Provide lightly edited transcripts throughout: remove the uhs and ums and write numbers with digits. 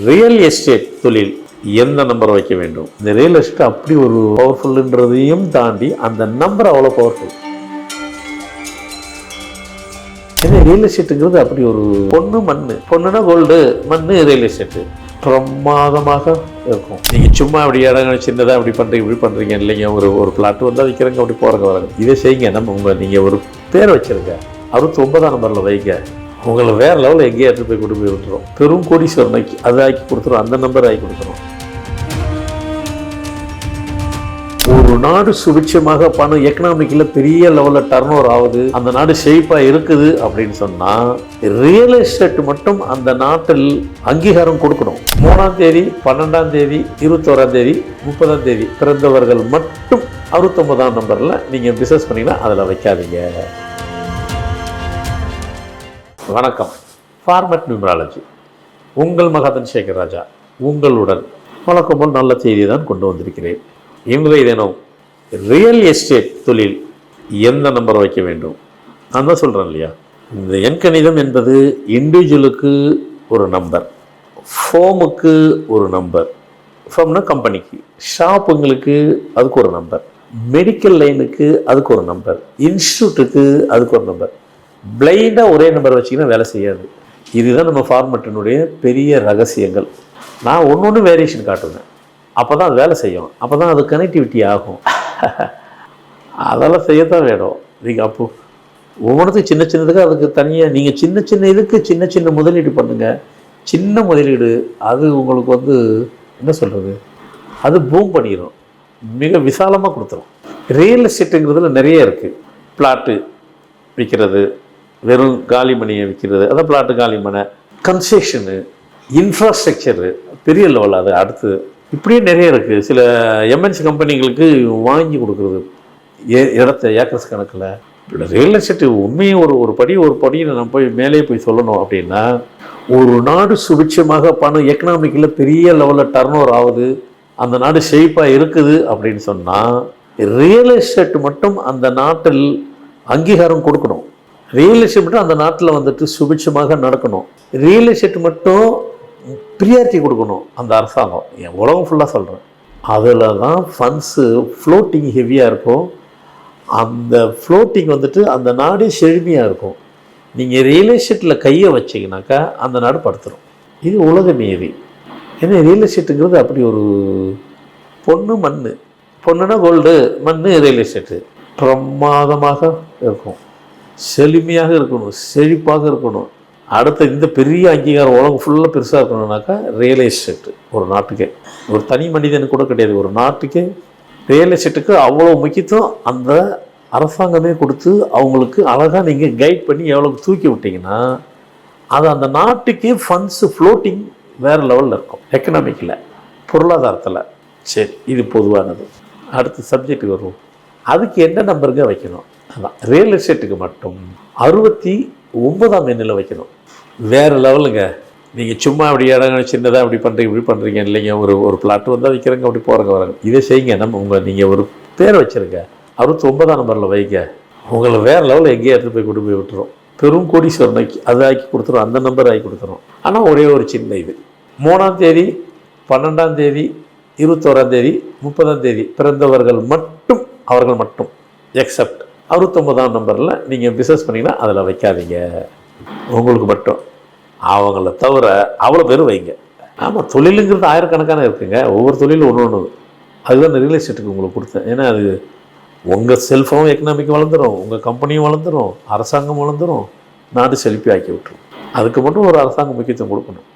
Real estate தொழில் எந்த number வைக்க வேண்டும்? இந்த ரியல் எஸ்டேட் அப்படி ஒரு பவர்ஃபுல்ன்றதையும் தாண்டி அந்த நம்பர் அவ்வளோ பவர்ஃபுல். ஏன்னா ரியல் எஸ்டேட்டுங்கிறது அப்படி ஒரு பொண்ணுனா கோல்டு, மண்ணு ரியல் எஸ்டேட்டு பிரமாதமாக இருக்கும். நீங்கள் சும்மா அப்படி இடங்க சின்னதாக அப்படி பண்ணுறீங்க இப்படி பண்ணுறீங்க இல்லைங்க. ஒரு பிளாட்டு வந்தால் விற்கிறங்க அப்படி போகிறங்க வராங்க. இதை செய்யுங்க. நம்ம நீங்கள் ஒரு பேர் வச்சுருங்க, 69ஆம் நம்பரில் வைங்க. உங்களை வேறு லெவலில் எங்கேயே எடுத்து போய் கொண்டு போய் விட்டுரும். பெரும் கோடீஸ்வரனைக்கு அதை ஆக்கி கொடுத்துரும். அந்த நம்பர் ஆக்கி கொடுத்துரும். ஒரு நாடு சுபிட்சமாக பணம் எக்கனாமிக்கில் பெரிய லெவலில் டர்ன் ஓவர் ஆகுது, அந்த நாடு செழிப்பாக இருக்குது அப்படின்னு சொன்னால் ரியல் எஸ்டேட் மட்டும் அந்த நாட்டில் அங்கீகாரம் கொடுக்கணும். 3ஆம் தேதி 12ஆம் தேதி 21ஆம் தேதி 30ஆம் தேதி பிறந்தவர்கள் மட்டும் 69ஆம் நம்பரில் நீங்கள் பிஸ்னஸ் பண்ணிங்கன்னா அதில் வைக்காதீங்க. வணக்கம். ஃபார்மட் நியூமராலஜி, உங்கள் மகாதன் சேகர் ராஜா உங்களுடன் வழக்கம் போல் நல்ல செய்தியை தான் கொண்டு வந்திருக்கிறேன். இன்றைய தினம் ரியல் எஸ்டேட் தொழில் எந்த நம்பர் வைக்க வேண்டும்? நான் தான் சொல்கிறேன் இல்லையா, இந்த எண்கணிதம் என்பது இண்டிவிஜுவலுக்கு ஒரு நம்பர், ஃபோமுக்கு ஒரு நம்பர், ஃபோம்னா கம்பெனிக்கு, ஷாப்புங்களுக்கு அதுக்கு ஒரு நம்பர், மெடிக்கல் லைனுக்கு அதுக்கு ஒரு நம்பர், இன்ஸ்டியூட்டுக்கு அதுக்கு ஒரு நம்பர். பிளைண்டாக ஒரே நம்பர் வச்சிங்கன்னா வேலை செய்யாது. இதுதான் நம்ம ஃபார்மட்டினுடைய பெரிய ரகசியங்கள். நான் ஒன்று வேரியேஷன் காட்டுவேன், அப்போ தான் அது வேலை செய்யும், அப்போ தான் அது கனெக்டிவிட்டி ஆகும். அதெல்லாம் செய்யத்தான் வேணும். நீங்கள் அப்போது ஒவ்வொன்றுத்துக்கு சின்ன சின்னதுக்கு அதுக்கு தனியாக நீங்கள் சின்ன இதுக்கு சின்ன முதலீடு பண்ணுங்கள். சின்ன முதலீடு அது உங்களுக்கு என்ன சொல்கிறது, அது பூம் பண்ணிடும், மிக விசாலமாக கொடுத்துரும். ரியல் எஸ்டேட்டுங்கிறதுல நிறைய இருக்குது. பிளாட்டு விற்கிறது, வெறும் காலி மணியை விற்கிறது, அதான் பிளாட்டு காலி மனை, கன்ஸ்ட்ரக்ஷனு, இன்ஃப்ராஸ்ட்ரக்சரு பெரிய லெவலில், அது அடுத்து இப்படியே நிறைய இருக்குது. சில எம்என்சி கம்பெனிகளுக்கு வாங்கி கொடுக்குறது இடத்த ஏக்கர்ஸ் கணக்கில். ரியல் எஸ்டேட்டு உண்மையை ஒரு படியை நம்ம போய் மேலே போய் சொல்லணும் அப்படின்னா, ஒரு நாடு சுபிட்சமாக பணம் எக்கனாமிக்கில் பெரிய லெவலில் டர்ன் ஓவர் ஆகுது, அந்த நாடு செழிப்பாக இருக்குது அப்படின்னு சொன்னால் ரியல் எஸ்டேட் மட்டும் அந்த நாட்டில் அங்கீகாரம் கொடுக்கணும். ரியல் எஸ்டேட் மட்டும் அந்த நாட்டில் சுபிட்சமாக நடக்கணும். ரியல் எஸ்டேட் மட்டும் ப்ரியாரிட்டி கொடுக்கணும் அந்த அரசாங்கம். என் உலகம் ஃபுல்லாக சொல்கிறேன். அதில் தான் ஃபண்ட்ஸு ஃப்ளோட்டிங் ஹெவியாக இருக்கும். அந்த ஃப்ளோட்டிங் அந்த நாடே செழுமையாக இருக்கும். நீங்கள் ரியல் எஸ்டேட்டில் கையை வச்சிங்கனாக்கா அந்த நாடு படுத்துரும். இது உலக நீதி. ஏன்னா ரியல் எஸ்டேட்டுங்கிறது அப்படி ஒரு பொண்ணுனா கோல்டு, மண்ணு ரியல் எஸ்டேட்டு பிரமாதமாக இருக்கும், செழுமையாக இருக்கணும், செழிப்பாக இருக்கணும். அடுத்த இந்த பெரிய அங்கீகாரம் உலகம் ஃபுல்லாக பெருசாக இருக்கணும்னாக்கா ரியல் எஸ்டேட்டு ஒரு நாட்டுக்கே, ஒரு தனி மனிதனுக்கு கூட கிடையாது, ஒரு நாட்டுக்கே ரியல் எஸ்டேட்டுக்கு அவ்வளோ முக்கியத்துவம் அந்த அரசாங்கமே கொடுத்து அவங்களுக்கு அழகாக நீங்கள் கைட் பண்ணி எவ்வளோக்கு தூக்கி விட்டிங்கன்னா அது அந்த நாட்டுக்கே ஃபண்ட்ஸு ஃப்ளோட்டிங் வேறு லெவலில் இருக்கும். எக்கனாமிக்கில், பொருளாதாரத்தில். சரி, இது பொதுவானது. அடுத்த சப்ஜெக்ட்டுக்கு வருவோம். அதுக்கு என்ன நம்பருங்க வைக்கணும்? அதான் ரியல் எஸ்டேட்டுக்கு மட்டும் 69ஆம் எண்ணில் வைக்கணும். வேறு லெவலுங்க. நீங்கள் சும்மா அப்படி இடங்க சின்னதாக அப்படி பண்ணுறீங்க இப்படி பண்ணுறீங்க இல்லைங்க. ஒரு பிளாட்டு வந்தால் விற்கிறங்க அப்படி போகிறங்க வராங்க. இதை செய்யுங்க. நீங்கள் ஒரு பேர் வச்சுருங்க, 69ஆம் நம்பரில் வைங்க. உங்களை வேறு லெவலில் எங்கேயே எடுத்து போய் கொண்டு போய் விட்டுரும். பெரும் கோடீஸ்வரனைக்கு அதை ஆக்கி கொடுத்துரும், அந்த நம்பர் ஆக்கி கொடுத்துரும். ஆனால் ஒரே ஒரு சின்ன இது, 3ஆம் தேதி 12ஆம் தேதி 21ஆம் தேதி 30ஆம் தேதி பிறந்தவர்கள் மட்டும், அவர்கள் மட்டும் எக்ஸப்ட் 69ஆம் நம்பரில் நீங்கள் பிஸ்னஸ் பண்ணிங்கன்னா அதில் வைக்காதீங்க. உங்களுக்கு மட்டும், அவங்கள தவிர அவ்வளோ பேர் வைங்க. ஆமாம், தொழிலுங்கிறது ஆயிரக்கணக்கான இருக்குங்க. ஒவ்வொரு தொழிலும் ஒன்று. அதுதான் ரியல் எஸ்டேட்டுக்கு உங்களுக்கு கொடுத்தேன். ஏன்னா அது உங்கள் செல்ஃபோனும் எக்கனாமிக் வளர்ந்துடும், உங்கள் கம்பெனியும் வளர்ந்துடும், அரசாங்கம் வளர்ந்துடும், நாடு செழிப்பி ஆக்கி விட்டுரும். அதுக்கு மட்டும் ஒரு அரசாங்கம் முக்கியத்துவம் கொடுக்கணும்.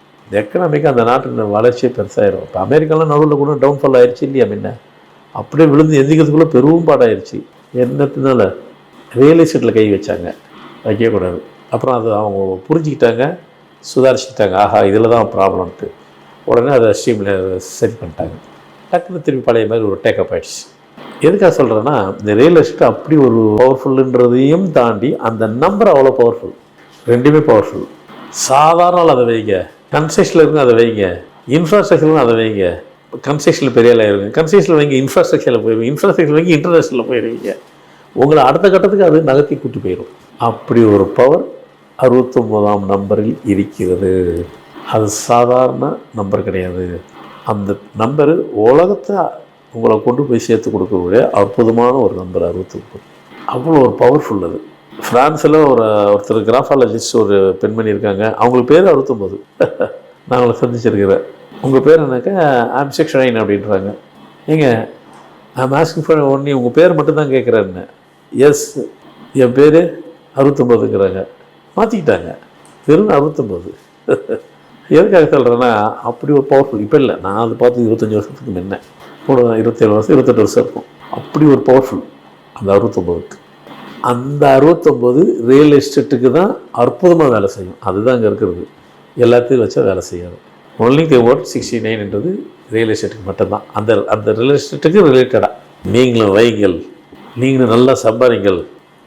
எக்கனாமிக்காக அந்த நாட்டின் வளர்ச்சியே பெருசாகிடும். இப்போ அமெரிக்காலாம் நடுவில் கூட டவுன்ஃபால் ஆயிடுச்சு இல்லையா? முன்ன அப்படியே விழுந்து எந்திக்கிறதுக்குள்ளே பெரும் பாடாயிருச்சு. என்னத்தினால ரியல் எஸ்டேட்டில் கை வச்சாங்க, வைக்கக்கூடாது. அப்புறம் அது அவங்க புரிஞ்சுக்கிட்டாங்க, சுதாரிச்சுக்கிட்டாங்க. ஆஹா, இதில் தான் ப்ராப்ளம்ட்டு உடனே அதை ஸ்ட்ரீமில் சரி பண்ணிட்டாங்க. டக்குன்னு திருப்பி பழைய மாதிரி ஒரு டேக்கப் ஆகிடுச்சு. எதுக்காக சொல்கிறேன்னா, இந்த ரியல் எஸ்டேட் அப்படி ஒரு பவர்ஃபுல்ன்றதையும் தாண்டி அந்த நம்பர் அவ்வளோ பவர்ஃபுல். ரெண்டுமே பவர்ஃபுல். சாதாரண அதை வைங்க, கன்ஸ்ட்ரக்ஷனில் இருக்குங்க அதை வைங்க, இன்ஃப்ராஸ்ட்ரக்சர்னு அதை வைங்க. கன்ஸ்ட்ரக்ஷனில் பெரிய ஆளாக இருங்க, கன்ஸ்ட்ரக்ஷனில் வைங்க, இன்ஃப்ராஸ்ட்ரக்சரில் போயிருவீங்க, இன்ஃப்ராஸ்ட்ரக்சர் வைங்க, இன்டர்நேஷனலில் போயிருவீங்க. உங்களை அடுத்த கட்டத்துக்கு அது நகர்த்தி கூட்டி போயிடும். அப்படி ஒரு பவர் 69ஆம் நம்பரில் இருக்கிறது. அது சாதாரண நம்பர் கிடையாது. அந்த நம்பரு உலகத்தை உங்களை கொண்டு போய் சேர்த்து கொடுக்கக்கூடிய அற்புதமான ஒரு நம்பர் 69. அவ்வளோ ஒரு பவர்ஃபுல் அது. ஃப்ரான்ஸில் ஒருத்தர் கிராஃபாலஜிஸ்ட் ஒரு பெண்மணி இருக்காங்க. அவங்களுக்கு பேர் 69. நான் அவங்களை சந்திச்சிருக்கிறேன். உங்கள் பேர் என்னக்கா? ஆம் செக்ஷனைன் அப்படின்றாங்க. ஏங்க ஐம் ஆஸ்கிங் ஃபார் ஒன்லி உங்கள் பேர் மட்டும்தான் கேட்குறேன்னு. எஸ், என் பேர் 69ங்கிறாங்க. மாற்றிக்கிட்டாங்க, வெறும் 69. எதுக்காக சொல்கிறேன்னா அப்படி ஒரு பவர்ஃபுல். இப்போ இல்லை, நான் அதை பார்த்து 25 வருஷத்துக்கு முன்ன, கூட 27 வருஷம் 28 வருஷம் இருக்கும். அப்படி ஒரு பவர்ஃபுல் அந்த 69க்கு. அந்த 69 ரியல் எஸ்டேட்டுக்கு தான் அற்புதமாக வேலை செய்யும். அதுதான் அங்கே இருக்கிறது. எல்லாத்தையும் வச்சா வேலை செய்யாது. ஒன்லி தி வேர்ட் 69ன்றது ரியல் எஸ்டேட்டுக்கு மட்டும்தான். அந்த ரியல் எஸ்டேட்டுக்கு ரிலேட்டடாக நீங்களும் வைங்கள், நீங்களும் நல்லா சம்பாதிங்கள்,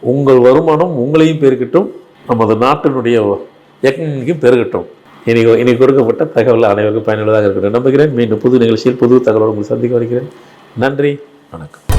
உங்கள் வருமானம் உங்களையும் பெருக்கட்டும், நமது நாட்டினுடைய எங்கேயும் பெருகட்டும். இனி கொடுக்கப்பட்ட தகவல் அனைவருக்கும் பயனுள்ளதாக இருக்கட்டும் நம்புகிறேன். மீண்டும் புது நிகழ்ச்சியில் புது தகவலோடு உங்களை சந்திக்க வருகிறேன். நன்றி, வணக்கம்.